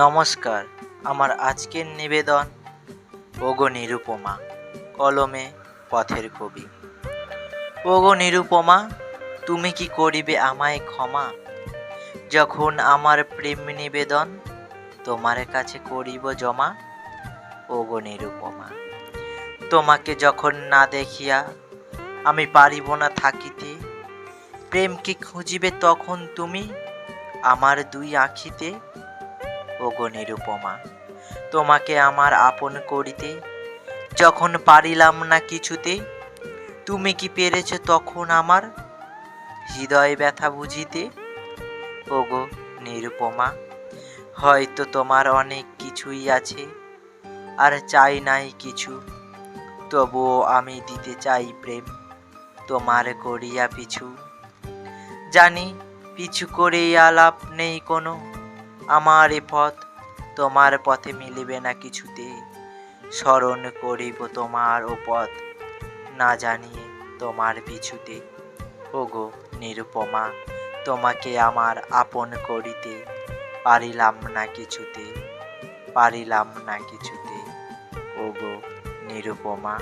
নমস্কার। আমার আজকের নিবেদন ওগো নিরুপমা, কলমে পথের কবি। ওগো নিরুপমা, তুমি কি করিবে আমায় ক্ষমা, যখন আমার প্রেম নিবেদন তোমার কাছে করিব জমা। ওগো নিরুপমা, তোমাকে যখন না দেখিয়া আমি পারিব না থাকিতে, প্রেম কি খুঁজিবে তখন তুমি আমার দুই আখিতে। ওগো নিরুপমা, তোমাকে আমার আপন করিতে যখন পারিলাম না কিছুতে, তুমি কি পেরেছ তখন আমার হৃদয় ব্যথা বুঝিতে। ওগো নিরুপমা, হয়তো তোমার অনেক কিছুই আছে, আর চাই নাই কিছু, তবুও আমি দিতে চাই প্রেম তোমার করিয়া পিছু। জানি পিছু করে আলাপ নেই কোনো, আমার এ পথ তোমার পথে মিলিবে না কিছুতে। স্মরণ করিব তোমার ও পথ, না জানিয়ে তোমার পিছুতে। ওগো নিরুপমা, তোমাকে আমার আপন করিতে পারিলাম না কিছুতে, পারিলাম না কিছুতে। ওগো নিরুপমা।